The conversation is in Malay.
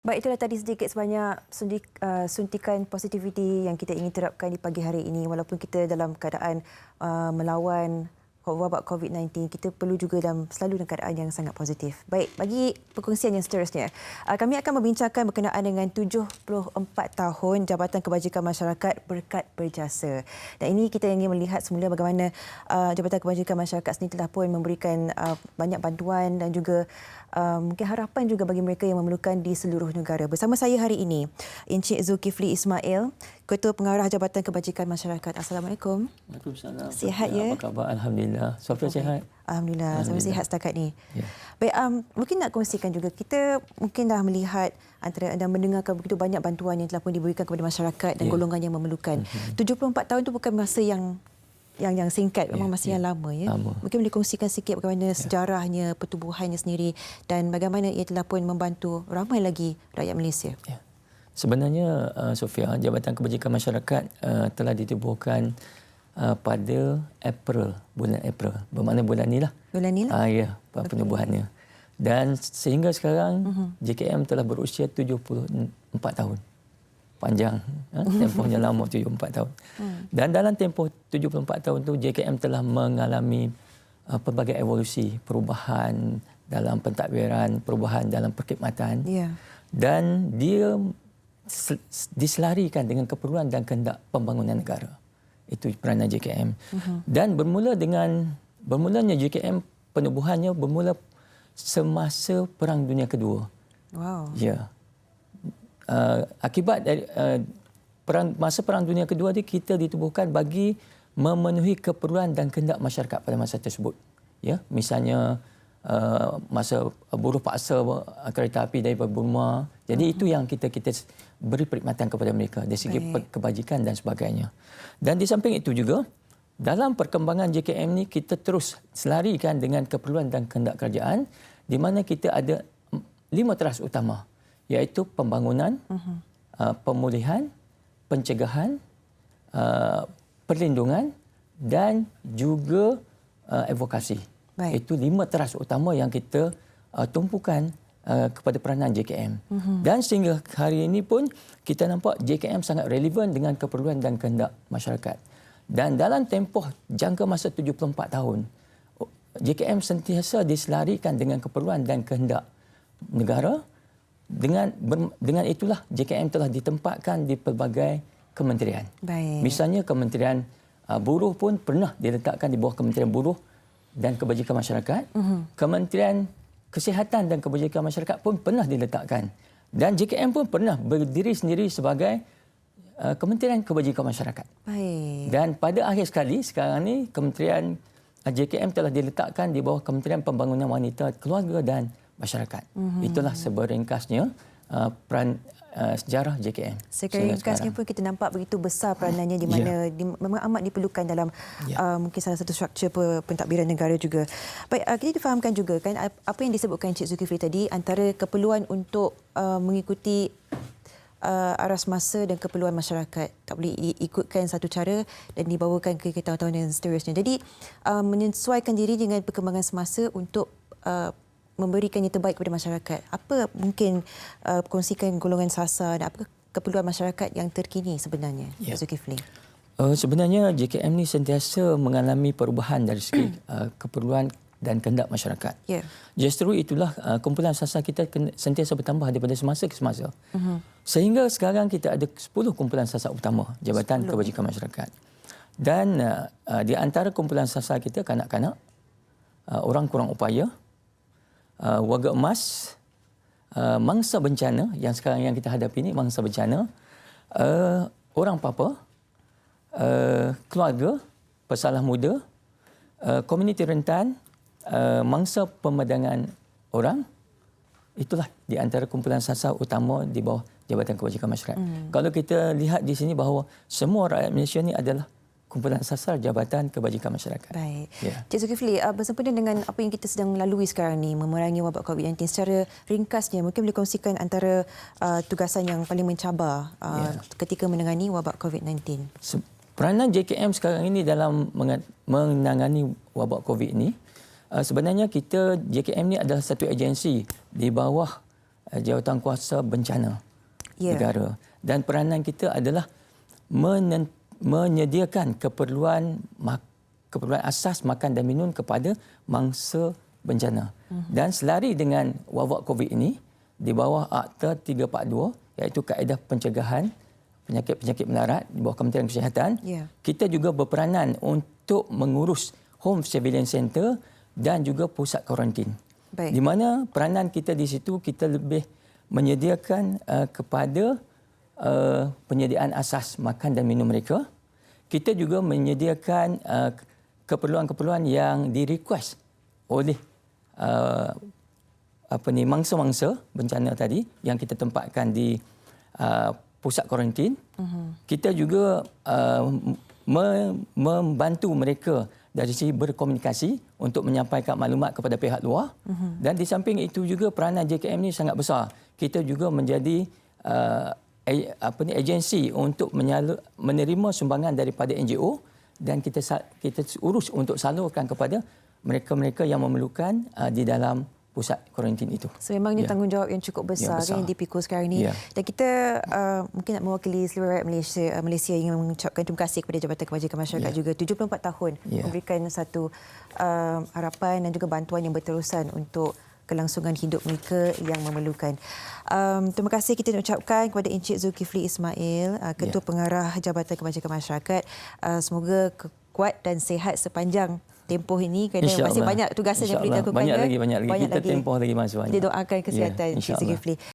Baik, itulah tadi sedikit sebanyak suntikan positivity yang kita ingin terapkan di pagi hari ini. Walaupun kita dalam keadaan melawan wabak COVID-19, kita perlu juga selalu dalam keadaan yang sangat positif. Baik, bagi perkongsian yang seterusnya, kami akan membincangkan berkenaan dengan 74 tahun Jabatan Kebajikan Masyarakat Berkat Berjasa. Dan ini kita ingin melihat semula bagaimana Jabatan Kebajikan Masyarakat sendiri telah pun memberikan banyak bantuan dan juga mungkin harapan juga bagi mereka yang memerlukan di seluruh negara. Bersama saya hari ini, Encik Zulkifli Ismail, Ketua Pengarah Jabatan Kebajikan Masyarakat. Assalamualaikum. Waalaikumsalam. Sihat ya? Apa khabar? Alhamdulillah. Sofia sihat? Alhamdulillah. Saya sihat setakat ni. Ya. Baik, mungkin nak kongsikan juga, kita mungkin dah melihat dan mendengarkan begitu banyak bantuan yang telah pun diberikan kepada masyarakat dan golongan yang memerlukan. 74 tahun itu bukan masa yang singkat, memang masa yang lama. Ya? Lama. Mungkin boleh kongsikan sikit bagaimana sejarahnya, pertubuhannya sendiri dan bagaimana ia telah pun membantu ramai lagi rakyat Malaysia. Ya. Sebenarnya, Sofia, Jabatan Kebajikan Masyarakat telah ditubuhkan pada bulan April. Bermakna bulan ni lah. Bulan ni lah? Ya, penubuhannya. Dan sehingga sekarang, JKM telah berusia 74 tahun. Panjang, tempohnya lama, 74 tahun. Dan dalam tempoh 74 tahun tu, JKM telah mengalami pelbagai evolusi, perubahan dalam pentadbiran, perubahan dalam perkhidmatan. Ya. Dan dia diselarikan dengan keperluan dan kehendak pembangunan negara. Itu peranan JKM. Dan bermulanya JKM, penubuhannya bermula semasa Perang Dunia Kedua. Wow. Ya. Akibat dari masa Perang Dunia Kedua ni, kita ditubuhkan bagi memenuhi keperluan dan kehendak masyarakat pada masa tersebut. Ya, misalnya masa buruh paksa kereta api daripada Burma. Jadi itu yang kita beri perkhidmatan kepada mereka dari segi kebajikan dan sebagainya. Dan di samping itu juga, dalam perkembangan JKM ni, kita terus selarikan dengan keperluan dan kehendak kerajaan, di mana kita ada 5 teras utama, iaitu pembangunan, pemulihan, pencegahan, perlindungan dan juga advokasi. Baik. Itu 5 teras utama yang kita tumpukan kepada peranan JKM. Dan sehingga hari ini pun kita nampak JKM sangat relevan dengan keperluan dan kehendak masyarakat. Dan dalam tempoh jangka masa 74 tahun, JKM sentiasa diselarikan dengan keperluan dan kehendak negara. Dengan itulah JKM telah ditempatkan di pelbagai kementerian. Baik. Misalnya Kementerian Buruh pun pernah diletakkan di bawah Kementerian Buruh dan Kebajikan Masyarakat. Kementerian Kesihatan dan Kebajikan Masyarakat pun pernah diletakkan. Dan JKM pun pernah berdiri sendiri sebagai Kementerian Kebajikan Masyarakat. Baik. Dan pada akhir sekali, sekarang ni Kementerian JKM telah diletakkan di bawah Kementerian Pembangunan Wanita, Keluarga dan Masyarakat. Itulah seberingkasnya peran sejarah JKM. Secara ringkasnya pun kita nampak begitu besar peranannya di mana memang amat diperlukan dalam mungkin salah satu struktur pentadbiran negara juga. Baik, kita difahamkan juga kan apa yang disebutkan Encik Zulkifli tadi, antara keperluan untuk mengikuti aras masa dan keperluan masyarakat. Tak boleh ikutkan satu cara dan dibawakan ke tahun-tahun yang seterusnya. Jadi menyesuaikan diri dengan perkembangan semasa untuk memberikan yang terbaik kepada masyarakat. Apa mungkin kongsikan golongan sasar dan apa keperluan masyarakat yang terkini sebenarnya, Zulkifli? Sebenarnya JKM ni sentiasa mengalami perubahan dari segi keperluan dan kehendak masyarakat. Yeah. Justru itulah kumpulan sasar kita sentiasa bertambah daripada semasa ke semasa. Sehingga sekarang kita ada 10 kumpulan sasar utama Jabatan Kebajikan Masyarakat. Dan di antara kumpulan sasar kita, kanak-kanak, orang kurang upaya, warga emas, mangsa bencana yang sekarang yang kita hadapi ini, mangsa bencana, orang papa, keluarga, pesalah muda, komuniti rentan, mangsa pemadangan orang. Itulah di antara kumpulan sasar utama di bawah Jabatan Kebajikan Masyarakat. Kalau kita lihat di sini bahawa semua rakyat Malaysia ini adalah kumpulan sasar Jabatan Kebajikan Masyarakat. Baik. Cik Zulkifli, bersempena dengan apa yang kita sedang lalui sekarang ni, memerangi wabak COVID-19, secara ringkasnya mungkin boleh kongsikan antara tugasan yang paling mencabar ketika menangani wabak COVID-19. Peranan JKM sekarang ini dalam menangani wabak COVID ini, sebenarnya JKM ni adalah satu agensi di bawah Jawatankuasa Bencana Ya. Negara. Dan peranan kita adalah menyediakan keperluan asas makan dan minum kepada mangsa bencana. Dan selari dengan wabak COVID ini, di bawah Akta 342, iaitu Kaedah Pencegahan Penyakit-penyakit Melarat di bawah Kementerian Kesihatan, kita juga berperanan untuk mengurus Home Surveillance Center dan juga pusat kuarantin. Di mana peranan kita di situ, kita lebih menyediakan kepada penyediaan asas makan dan minum mereka. Kita juga menyediakan keperluan-keperluan yang di-request oleh mangsa-mangsa bencana tadi yang kita tempatkan di pusat kuarantin. Kita juga membantu mereka dari segi berkomunikasi untuk menyampaikan maklumat kepada pihak luar. Dan di samping itu juga peranan JKM ini sangat besar. Kita juga menjadi agensi untuk menerima sumbangan daripada NGO dan kita urus untuk salurkan kepada mereka-mereka yang memerlukan di dalam pusat kuarantin itu. So memang ini tanggungjawab yang cukup besar, kan yang dipikul sekarang ini. Dan kita mungkin nak mewakili seluruh rakyat Malaysia ingin mengucapkan terima kasih kepada Jabatan Kebajikan Masyarakat juga 74 tahun memberikan satu harapan dan juga bantuan yang berterusan untuk kelangsungan hidup mereka yang memerlukan. Terima kasih kita nak ucapkan kepada Encik Zulkifli Ismail, Ketua Pengarah Jabatan Kebajikan Masyarakat. Semoga kuat dan sihat sepanjang tempoh ini kerana masih banyak tugasan yang perlu dilakukan. Banyak lagi. Kita tempoh lagi masa banyak. Kita doakan kesihatan Encik Zulkifli.